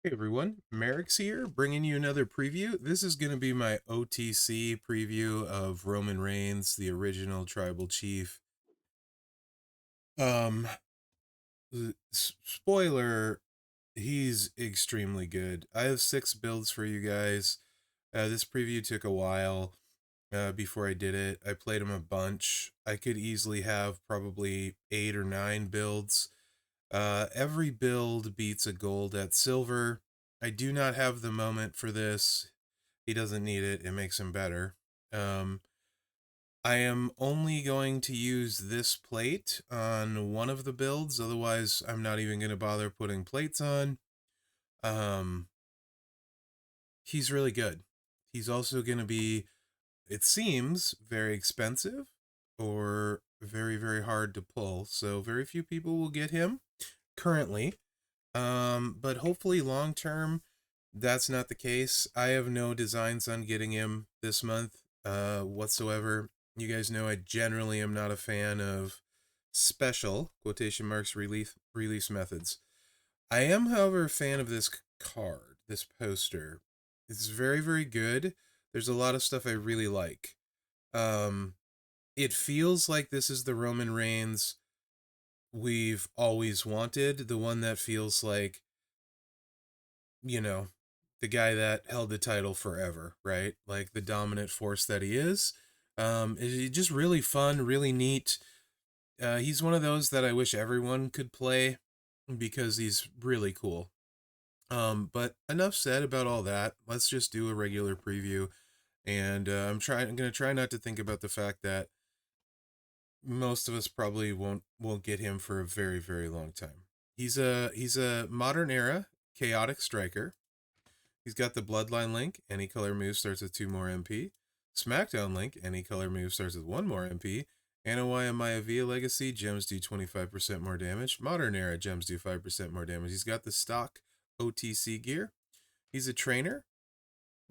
Hey everyone, Mherex here, bringing you another preview. This is going to be my OTC preview of Roman Reigns, the original tribal chief. Um, Spoiler, he's extremely good. I have 6 builds for you guys. This preview took a while before I did it. I played him a bunch. I could easily have probably 8 or 9 builds. Every build beats a gold at silver. I do not have the moment for this. He doesn't need it. It makes him better. Um, I am only going to use this plate on one of the builds. Otherwise, I'm not even going to bother putting plates on. Um, he's really good. He's also going to be, it seems, very expensive or very, very hard to pull. So very few people will get him currently. But hopefully long term, that's not the case. I have no designs on getting him this month whatsoever. You guys know I generally am not a fan of special quotation marks release methods. I am, however, a fan of this card, this poster. It's very, very good. There's a lot of stuff I really like. Um, it feels like this is the Roman Reigns we've always wanted, the one that feels like, you know, the guy that held the title forever, right? Like the dominant force that he is. It's just really fun, really neat. He's one of those that I wish everyone could play because he's really cool. But enough said about all that. Let's just do a regular preview. And I'm gonna try not to think about the fact that most of us probably won't get him for a very, very long time. He's a modern era chaotic striker. He's got the Bloodline link. Any color move starts with 2 more MP. SmackDown link. Any color move starts with 1 more MP. Anawaya Maivia Legacy. Gems do 25% more damage. Modern Era gems do 5% more damage. He's got the stock OTC gear. He's a trainer.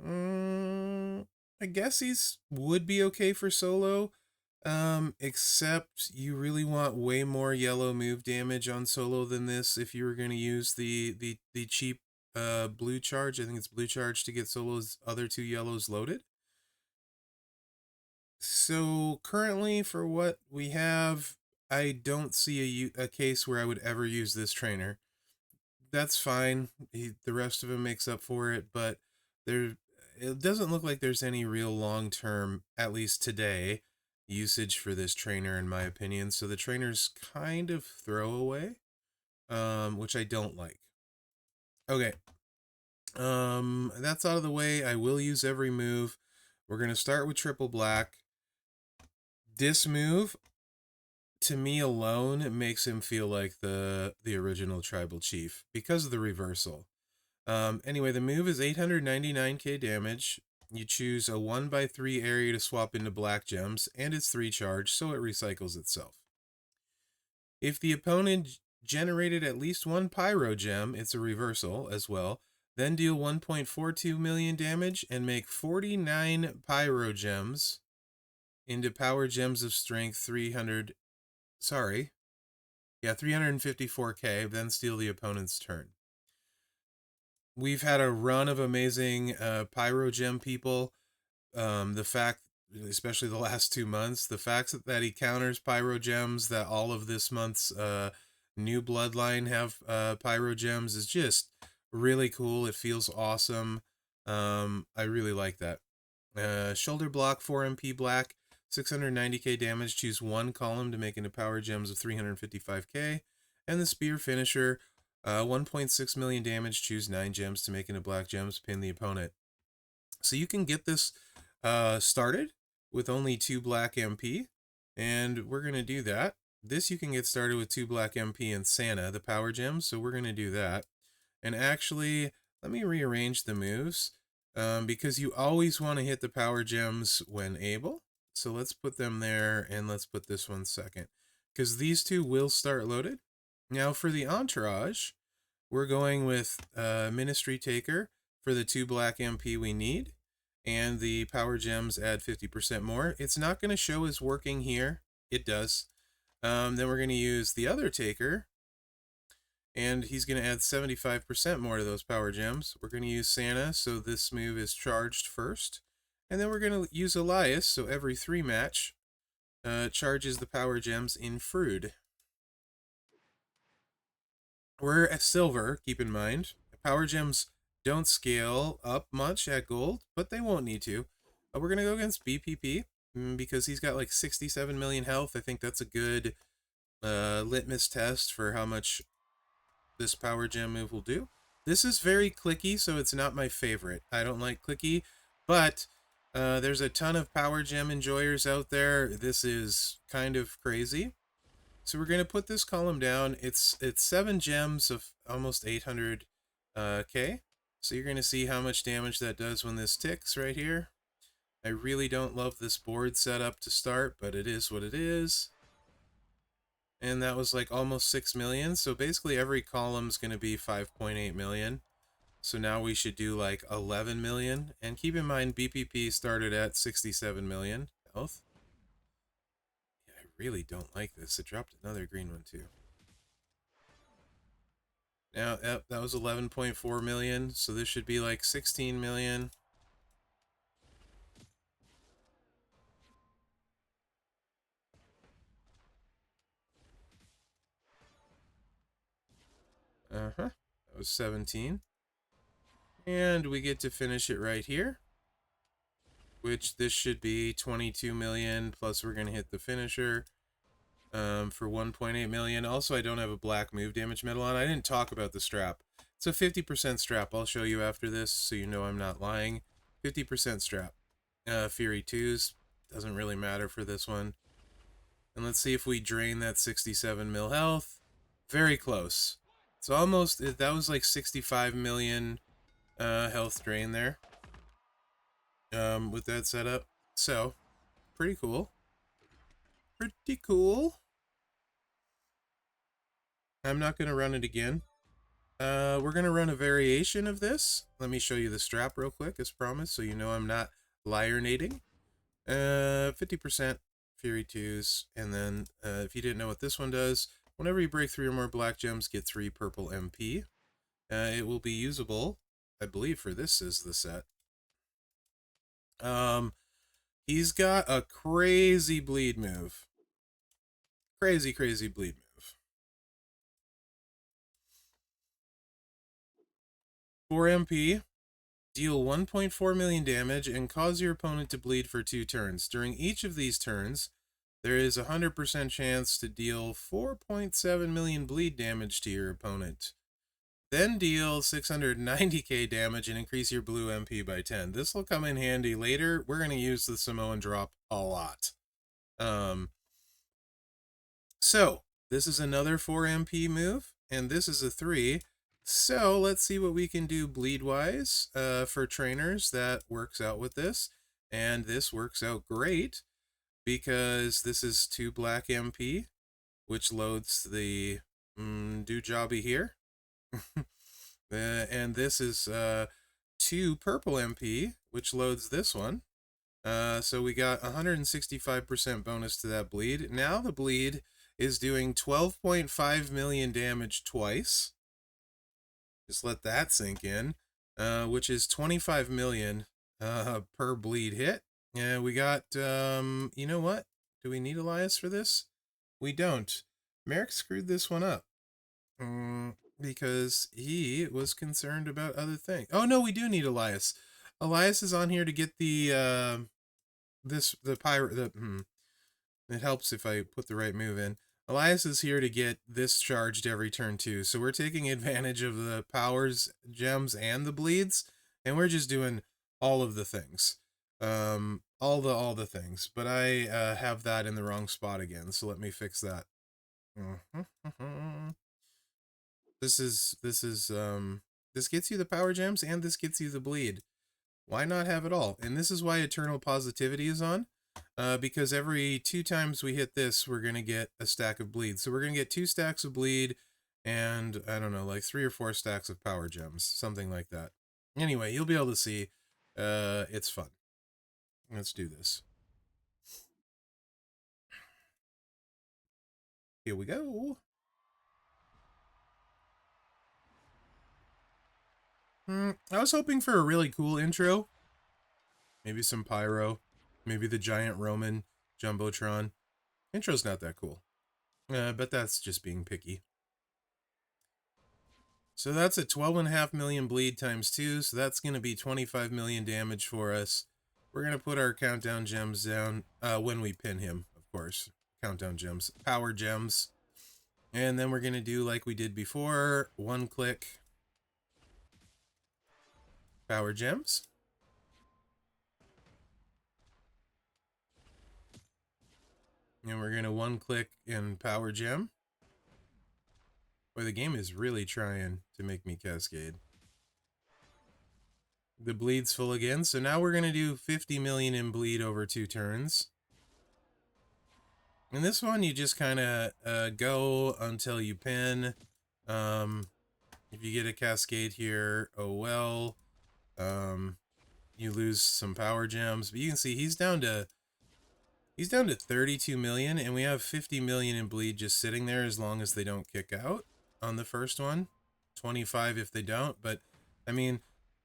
I guess he's would be okay for solo. Except you really want way more yellow move damage on solo than this if you were going to use the cheap blue charge. I think it's blue charge to get solo's other 2 yellows loaded. So currently for what we have, I don't see a case where I would ever use this trainer. That's fine. The rest of him makes up for it, but there it doesn't look like there's any real long-term, at least today, usage for this trainer in my opinion. So the trainer's kind of throwaway, which I don't like. Okay. That's out of the way. I will use every move. We're going to start with triple black. This move to me alone makes him feel like the original tribal chief because of the reversal. Anyway, the move is 899k damage. You choose a 1/3 area to swap into black gems, and it's 3 charge, so it recycles itself. If the opponent generated at least 1 pyro gem, it's a reversal as well. Then deal 1.42 million damage and make 49 pyro gems into power gems of strength 300. Sorry. Yeah, 354k, then steal the opponent's turn. We've had a run of amazing pyro gem people. The fact, especially the last 2 months, the fact that he counters pyro gems, that all of this month's new bloodline have pyro gems is just really cool. It feels awesome. I really like that. Shoulder block 4 MP black, 690k damage. Choose 1 column to make into power gems of 355k. And the spear finisher, 1.6 million damage. Choose 9 gems to make into black gems. Pin the opponent. So you can get this started with only 2 black MP, and we're going to do that. This you can get started with 2 black MP and Santa, the power gems, so we're going to do that. And actually, let me rearrange the moves, because you always want to hit the power gems when able. So let's put them there, and let's put this one second, because these 2 will start loaded. Now for the entourage, we're going with Ministry Taker for the 2 black MP we need, and the power gems add 50% more. It's not going to show as working here. It does. Then we're going to use the other Taker, And he's going to add 75% more to those power gems. We're going to use Santa, so this move is charged first. And then we're going to use Elias, so every 3 match charges the power gems in Frood. We're at silver, keep in mind. Power gems don't scale up much at gold, but they won't need to. We're going to go against BPP because he's got like 67 million health. I think that's a good litmus test for how much this power gem move will do. This is very clicky, so it's not my favorite. I don't like clicky, but there's a ton of power gem enjoyers out there. This is kind of crazy. So we're going to put this column down. It's 7 gems of almost 800 K. So you're going to see how much damage that does when this ticks right here. I really don't love this board setup to start, but it is what it is. And that was like almost 6 million. So basically every column is going to be 5.8 million. So now we should do like 11 million. And keep in mind, BPP started at 67 million health. Yeah, I really don't like this. It dropped another green one too. Now, yep, that was 11.4 million. So this should be like 16 million. Uh-huh. That was 17. And we get to finish it right here, which this should be 22 million, plus we're going to hit the finisher for 1.8 million. Also, I don't have a black move damage medal on. I didn't talk about the strap. It's a 50% strap. I'll show you after this so you know I'm not lying. 50% strap. Fury 2s. Doesn't really matter for this one. And let's see if we drain that 67 mil health. Very close. It's almost, that was like 65 million health drain there with that setup. So, pretty cool. Pretty cool. I'm not going to run it again. We're going to run a variation of this. Let me show you the strap real quick, as promised, so you know I'm not liarnating. 50% Fury 2s, and then if you didn't know what this one does, whenever you break 3 or more black gems, get 3 purple MP. It will be usable, I believe, for this is the set. He's got a crazy bleed move. Crazy, crazy bleed move. 4 MP, deal 1.4 million damage, and cause your opponent to bleed for 2 turns. During each of these turns, there is a 100% chance to deal 4.7 million bleed damage to your opponent. Then deal 690k damage and increase your blue MP by 10. This will come in handy later. We're going to use the Samoan drop a lot. So, this is another 4 MP move, and this is a 3. So, let's see what we can do bleed-wise for trainers that works out with this. And this works out great, because this is 2 black MP, which loads the do-jobby here. And this is 2 purple MP, which loads this one. So we got 165% bonus to that bleed. Now the bleed is doing 12.5 million damage twice. Just let that sink in, which is 25 million per bleed hit. And we got, you know what? Do we need Elias for this? We don't. Mherex screwed this one up. Because he was concerned about other things. Oh, no, we do need Elias. Elias is on here to get the, it helps if I put the right move in. Elias is here to get this charged every turn too. So we're taking advantage of the powers, gems, and the bleeds, and we're just doing all of the things. All the things. But I have that in the wrong spot again, so let me fix that. This gets you the power gems and this gets you the bleed. Why not have it all? And this is why Eternal Positivity is on. Because every 2 times we hit this, we're going to get a stack of bleed. So we're going to get 2 stacks of bleed and, I don't know, like 3 or 4 stacks of power gems. Something like that. Anyway, you'll be able to see. It's fun. Let's do this. Here we go. I was hoping for a really cool intro. Maybe some pyro. Maybe the giant Roman Jumbotron. Intro's not that cool. But that's just being picky. So that's a 12.5 million bleed times 2. So that's going to be 25 million damage for us. We're going to put our countdown gems down when we pin him, of course. Countdown gems. Power gems. And then we're going to do like we did before. 1 click. Power gems. And we're going to 1 click in power gem. Boy, the game is really trying to make me cascade. The bleed's full again. So now we're going to do 50 million in bleed over 2 turns. In this one, you just kind of go until you pin. If you get a cascade here, oh well. You lose some power gems. But you can see he's down to 32 million, and we have 50 million in bleed just sitting there as long as they don't kick out on the first one. 25 if they don't, but I mean,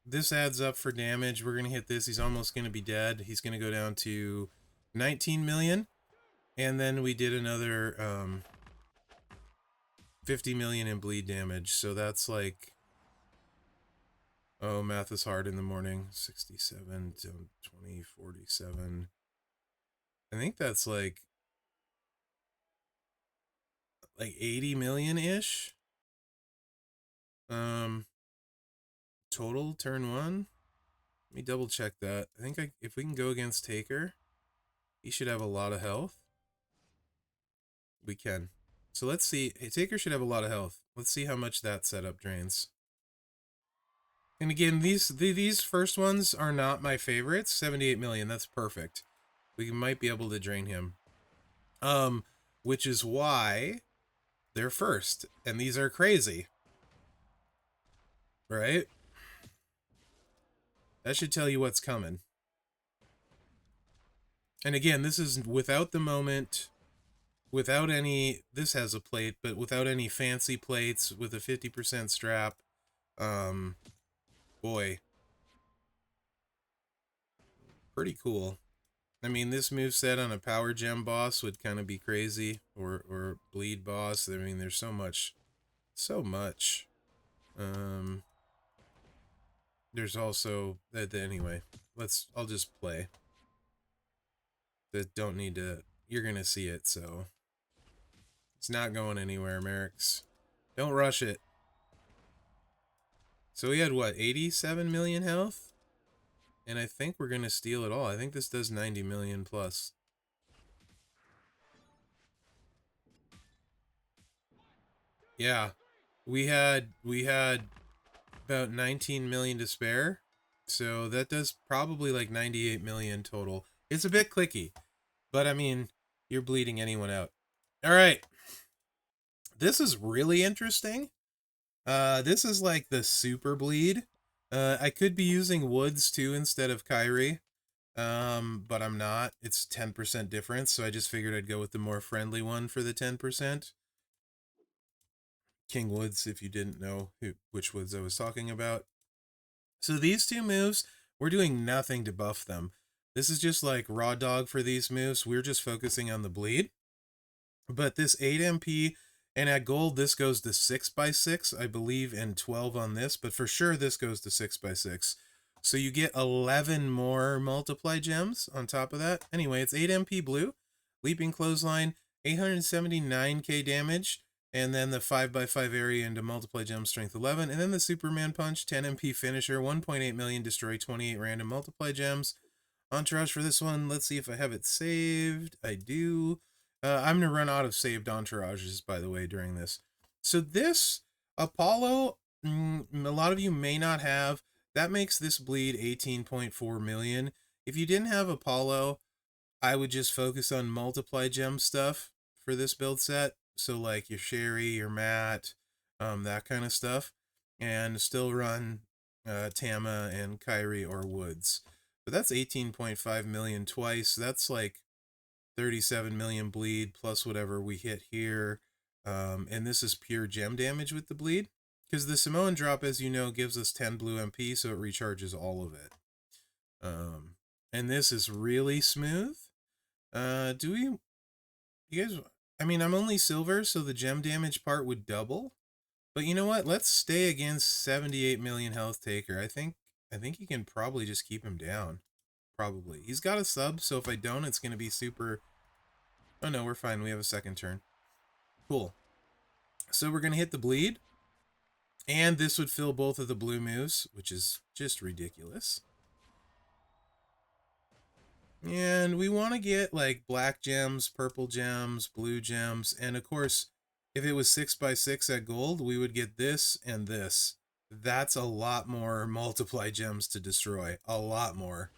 this adds up for damage. We're going to hit this. He's almost going to be dead. He's going to go down to 19 million. And then we did another 50 million in bleed damage. So that's like, oh, math is hard in the morning. 67 to 20, 47. I think that's like 80 million-ish. Total turn 1. Let me double check that. I think if we can go against Taker, he should have a lot of health. We can. So let's see. Hey, Taker should have a lot of health. Let's see how much that setup drains. And again, these first ones are not my favorites. 78 million, that's perfect. We might be able to drain him. Which is why they're first. And these are crazy. Right? That should tell you what's coming. And again, this is without the moment, without any, this has a plate, but without any fancy plates, with a 50% strap. Boy. Pretty cool. I mean, this moveset on a power gem boss would kind of be crazy, or bleed boss. I mean, there's so much. There's also anyway. I'll just play. That don't need to. You're gonna see it, so it's not going anywhere, Mherex. Don't rush it. So we had what, 87 million health, and I think we're gonna steal it all. I think this does 90 million plus. Yeah, we had about 19 million to spare, so that does probably like 98 million total. It's a bit clicky, but I mean, you're bleeding anyone out. All right, this is really interesting. This is like the super bleed. I could be using Woods too instead of Kyrie, but I'm not. It's 10% difference, so I just figured I'd go with the more friendly one for the 10%. King Woods, if you didn't know which Woods I was talking about. So these two moves, we're doing nothing to buff them. This is just like raw dog for these moves. We're just focusing on the bleed. But this 8 MP, and at gold, this goes to 6x6, I believe, and 12 on this. But for sure, this goes to 6x6. So you get 11 more multiply gems on top of that. Anyway, it's 8 MP blue. Leaping Clothesline, 879k damage. And then the 5x5 area into multiply gem strength 11. And then the Superman Punch, 10 MP finisher, 1.8 million, destroy 28 random multiply gems. Entourage for this one. Let's see if I have it saved. I do. I'm going to run out of saved entourages, by the way, during this. So this Apollo, a lot of you may not have. That makes this bleed 18.4 million. If you didn't have Apollo, I would just focus on multiply gem stuff for this build set. So like your Sherry, your Matt, that kind of stuff. And still run Tama and Kyrie or Woods. But that's 18.5 million twice. That's like 37 million bleed plus whatever we hit here. And this is pure gem damage with the bleed. because the Samoan drop, as you know, gives us 10 blue MP, so it recharges all of it. And this is really smooth. Do we, you guys, I mean, I'm only silver, so the gem damage part would double. But you know what? Let's stay against 78 million health taker. I think you can probably just keep him down. Probably. He's got a sub, so if I don't, it's going to be super... Oh no, we're fine. We have a second turn. Cool. So we're going to hit the bleed. And this would fill both of the blue moves, which is just ridiculous. And we want to get like black gems, purple gems, blue gems. And of course, if it was 6x6 at gold, we would get this and this. That's a lot more multiply gems to destroy. A lot more.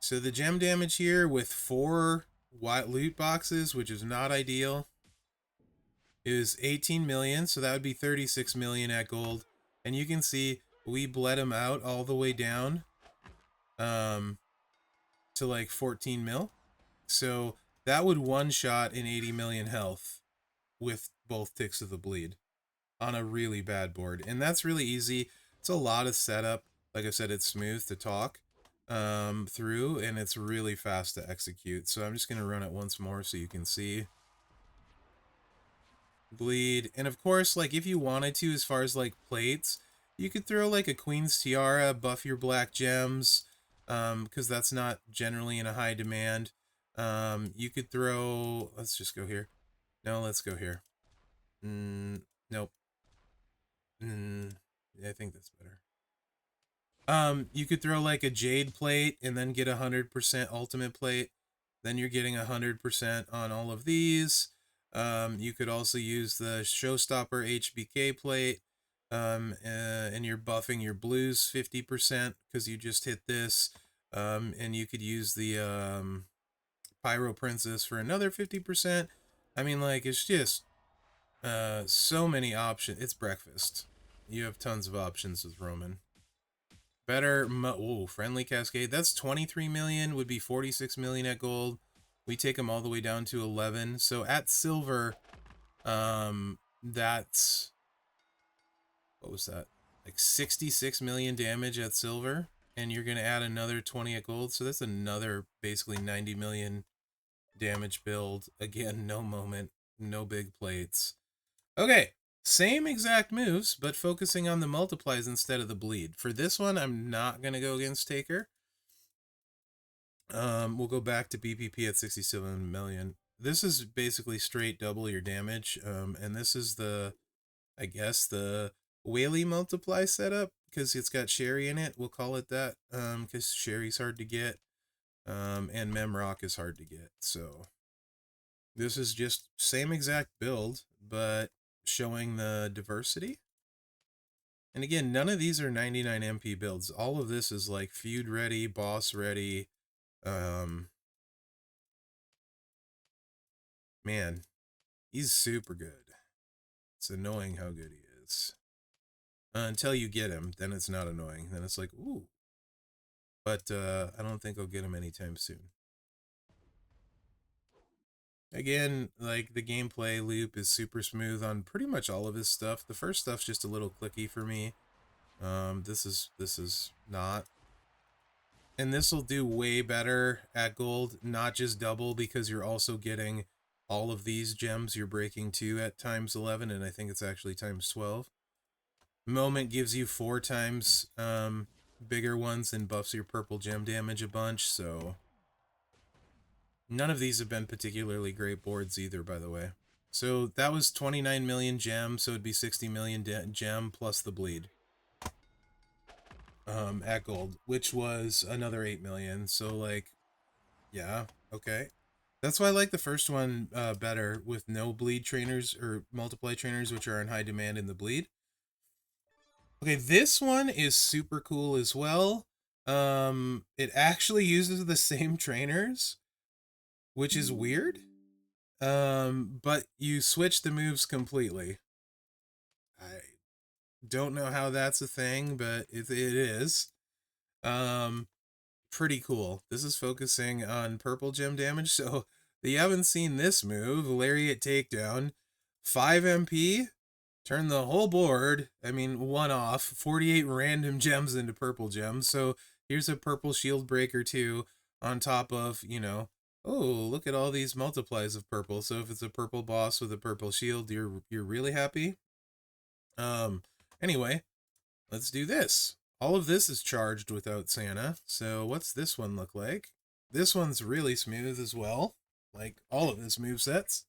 So the gem damage here with 4 white loot boxes, which is not ideal, is 18 million. So that would be 36 million at gold. And you can see we bled them out all the way down to like 14 mil. So that would one-shot in 80 million health with both ticks of the bleed on a really bad board. And that's really easy. It's a lot of setup. Like I said, it's smooth to talk through, and it's really fast to execute. So I'm just going to run it once more so you can see. Bleed. And of course, like if you wanted to, as far as like plates, you could throw like a Queen's Tiara, buff your black gems, because that's not generally in a high demand. You could throw, let's just go here. No, let's go here. Nope. I think that's better. You could throw like a jade plate and then get 100% ultimate plate. Then you're getting 100% on all of these. You could also use the showstopper HBK plate. And you're buffing your blues 50% because you just hit this. And you could use the Pyro Princess for another 50%. I mean, like, it's just so many options. It's breakfast. You have tons of options with Roman. Better, friendly cascade. That's 23 million, would be 46 million at gold. We take them all the way down to 11. So at silver, that's, what was that? Like 66 million damage at silver. And you're going to add another 20 at gold. So that's another basically 90 million damage build. Again, no moment, no big plates. Okay, same exact moves, but focusing on the multiplies instead of the bleed. For this one, I'm not going to go against Taker. We'll go back to BPP at 67 million. This is basically straight double your damage. And this is the, I guess, the Whaley multiply setup, because it's got Sherry in it. We'll call it that, because Sherry's hard to get. And Mherex is hard to get. So this is just same exact build, but showing the diversity. And again, none of these are 99 MP builds. All of this is like feud ready, boss ready. Man, he's super good. It's annoying how good he is. Until you get him, then it's not annoying. Then it's like, ooh. But I don't think I'll get him anytime soon. Again, like the gameplay loop is super smooth on pretty much all of his stuff. The first stuff's just a little clicky for me. This is not. And this will do way better at gold, not just double, because you're also getting all of these gems you're breaking too at times 11, and I think it's actually times 12. Moment gives you 4 times bigger ones and buffs your purple gem damage a bunch, so none of these have been particularly great boards either, by the way. So that was 29 million gem, so it'd be 60 million gem plus the bleed. At gold, which was another 8 million. So like, yeah, okay. That's why I like the first one better, with no bleed trainers or multiply trainers, which are in high demand in the bleed. Okay, this one is super cool as well. It actually uses the same trainers, which is weird. But you switch the moves completely. I don't know how that's a thing, but it is. Pretty cool. This is focusing on purple gem damage, so you haven't seen this move, Lariat Takedown. 5 MP, turn the whole board, I mean, one off, 48 random gems into purple gems. So here's a purple shield breaker too, on top of, you know, oh, look at all these multiplies of purple. So if it's a purple boss with a purple shield, you're really happy. Anyway, let's do this. All of this is charged without Santa. So what's this one look like? This one's really smooth as well, like all of his movesets.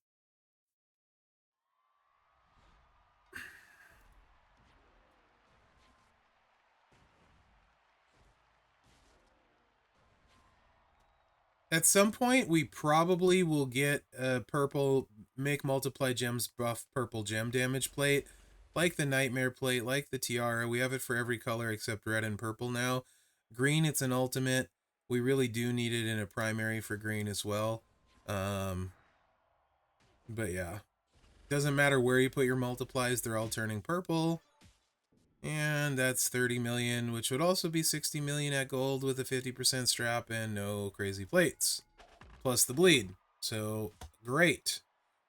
At some point, we probably will get a purple make multiply gems buff purple gem damage plate, like the nightmare plate, like the tiara. We have it for every color except red and purple now. Green, it's an ultimate. We really do need it in a primary for green as well. But yeah, doesn't matter where you put your multiplies, they're all turning purple. And that's 30 million, which would also be 60 million at gold with a 50% strap and no crazy plates. Plus the bleed. So, great.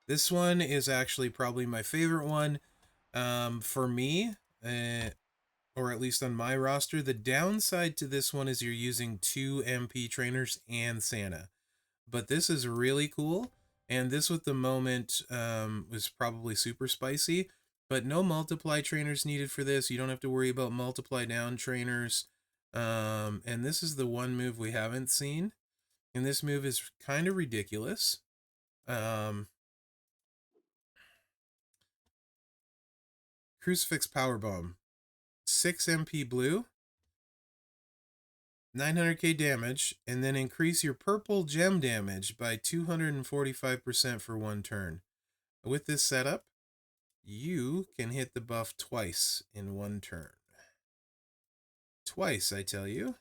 This one is actually probably my favorite one. For me, or at least on my roster, the downside to this one is you're using 2 MP trainers and Santa. But this is really cool. And this with the moment was probably super spicy. But no multiply trainers needed for this. You don't have to worry about multiply down trainers. And this is the one move we haven't seen. And this move is kind of ridiculous. Crucifix Powerbomb. 6 MP blue. 900k damage. And then increase your purple gem damage by 245% for one turn. With this setup, you can hit the buff twice in one turn. Twice, I tell you.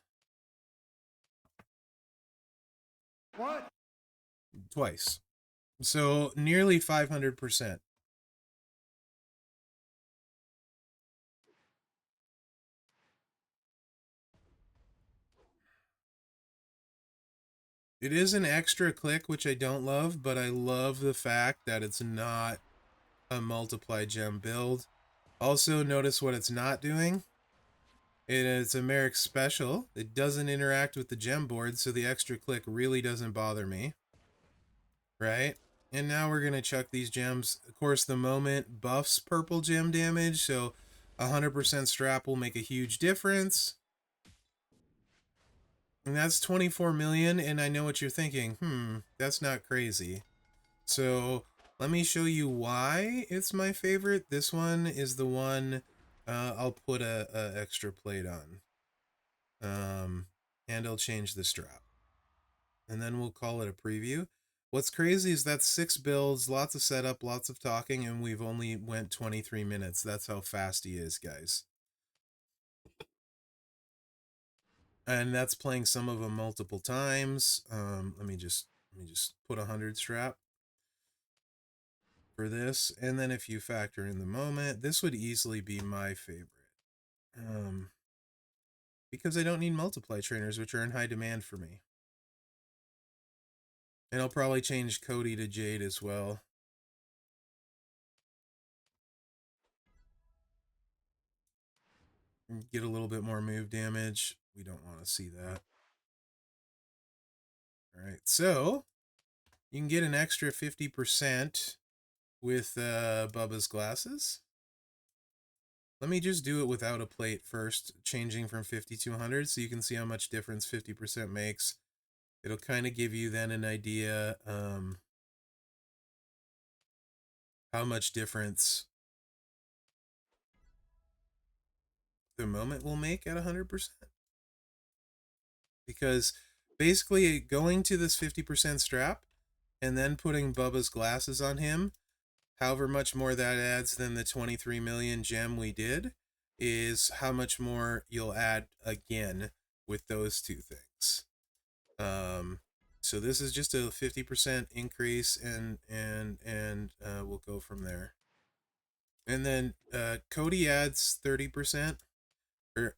What? Twice. So nearly 500%. It is an extra click, which I don't love, but I love the fact that it's not a multiply gem build. Also, notice what it's not doing. It's a Mherex special. It doesn't interact with the gem board, so the extra click really doesn't bother me. Right? And now we're going to chuck these gems. Of course, the moment buffs purple gem damage, so 100% strap will make a huge difference. And that's 24 million, and I know what you're thinking. That's not crazy. So let me show you why it's my favorite. This one is the one I'll put a extra plate on. And I'll change the strap. And then we'll call it a preview. What's crazy is that's 6 builds, lots of setup, lots of talking, and we've only went 23 minutes. That's how fast he is, guys. And that's playing some of them multiple times. Let me just put 100 strap for this. And then if you factor in the moment, this would easily be my favorite. Because I don't need multiply trainers, which are in high demand for me. And I'll probably change Cody to Jade as well. Get a little bit more move damage. We don't want to see that. All right, so you can get an extra 50% with Bubba's glasses. Let me just do it without a plate first, changing from 50 to 100 so you can see how much difference 50% makes. It'll kind of give you then an idea how much difference the moment will make at 100%. Because basically going to this 50% strap and then putting Bubba's glasses on him, however much more that adds than the 23 million gem we did, is how much more you'll add again with those two things. So this is just a 50% increase, and we'll go from there. And then Cody adds 30% or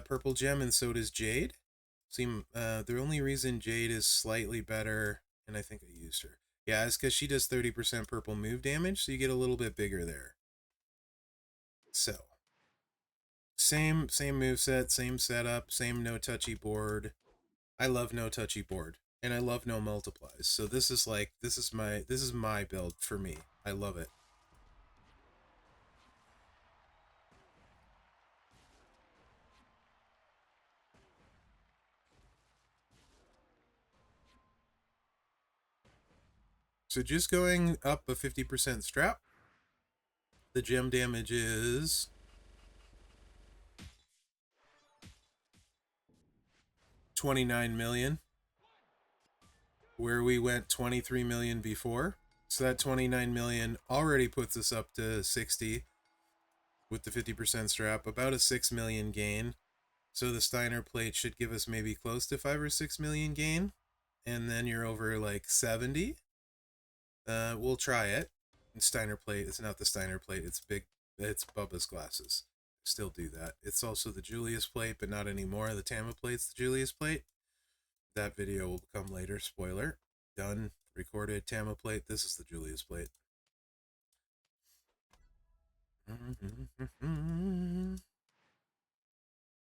purple gem, and so does Jade. The only reason Jade is slightly better, and I think I used her. Yeah, it's because she does 30% purple move damage, so you get a little bit bigger there. So, same moveset, same setup, same no touchy board. I love no touchy board, and I love no multiplies. So this is like this is my build for me. I love it. So just going up a 50% strap. The gem damage is 29 million, where we went 23 million before. So that 29 million already puts us up to 60 with the 50% strap, about a 6 million gain. So the Steiner plate should give us maybe close to 5 or 6 million gain. And then you're over like 70. We'll try it. Steiner plate, it's not the Steiner plate, it's Bubba's glasses. Still do that. It's also the Julius plate, but not anymore. The Tama plate's the Julius plate. That video will come later. Spoiler. Done. Recorded. Tama plate. This is the Julius plate.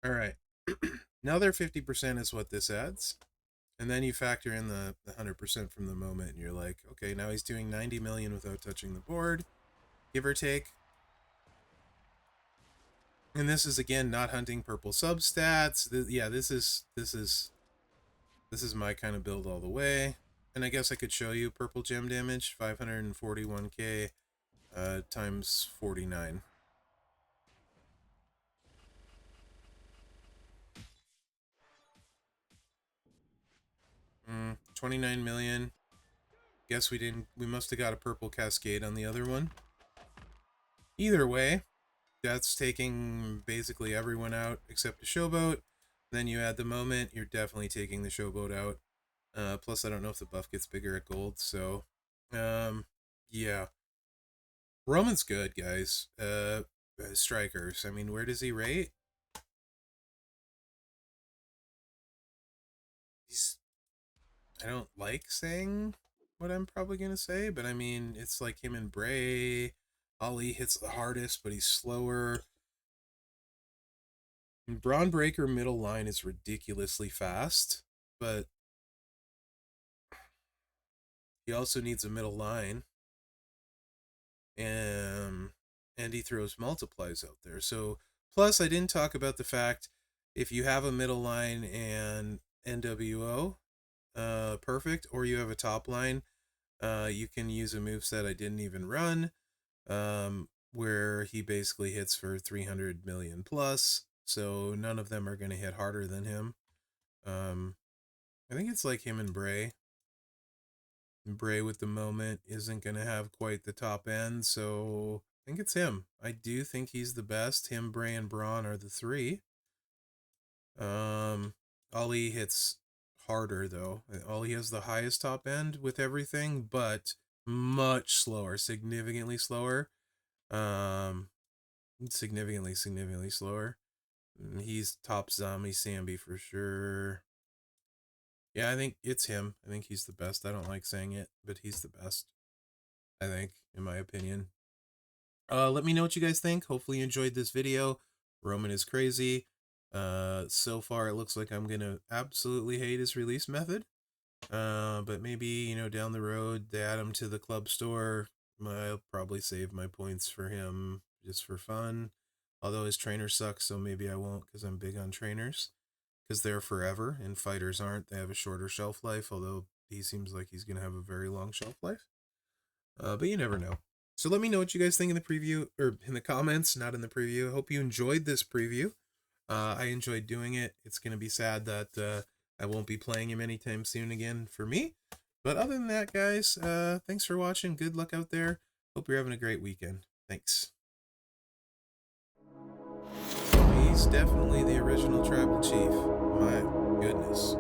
All right. Another 50% is what this adds. And then you factor in the 100% from the moment, and you're like, okay, now he's doing 90 million without touching the board, give or take. And this is, again, not hunting purple substats. Yeah, this is my kind of build all the way. And I guess I could show you purple gem damage, 541k times 49. 29 million. Guess we must have got a purple cascade on the other one. Either way, that's taking basically everyone out except the showboat. Then you add the moment, you're definitely taking the showboat out. Plus, I don't know if the buff gets bigger at gold, so yeah. Roman's good, guys. Strikers. I mean, where does he rate? I don't like saying what I'm probably gonna say, but I mean, it's like him and Bray. Ali hits the hardest, but he's slower. And Braun Breaker middle line is ridiculously fast, but he also needs a middle line. And he throws multiplies out there. So, plus I didn't talk about the fact if you have a middle line and NWO, perfect, or you have a top line, you can use a moveset I didn't even run, where he basically hits for 300 million plus, so none of them are going to hit harder than him. I think it's like him and Bray. Bray with the moment isn't going to have quite the top end, so I think it's him. I do think he's the best. Him, Bray, and Braun are the three. Ali hits harder, though. Ali has the highest top end with everything, but much slower, significantly slower. Significantly slower. He's top zombie Sambi for sure. Yeah, I think it's him. I think he's the best. I don't like saying it, but he's the best, I think, in my opinion. Let me know what you guys think. Hopefully you enjoyed this video. Roman is crazy. So far it looks like I'm gonna absolutely hate his release method. But maybe, you know, down the road they add him to the club store. I'll probably save my points for him just for fun. Although his trainer sucks, so maybe I won't because I'm big on trainers. Because they're forever, and fighters aren't. They have a shorter shelf life, although he seems like he's going to have a very long shelf life. But you never know. So let me know what you guys think in the preview, or in the comments, not in the preview. I hope you enjoyed this preview. I enjoyed doing it. It's going to be sad that I won't be playing him anytime soon again for me. But other than that, guys, thanks for watching. Good luck out there. Hope you're having a great weekend. Thanks. He's definitely the original tribal chief. My goodness.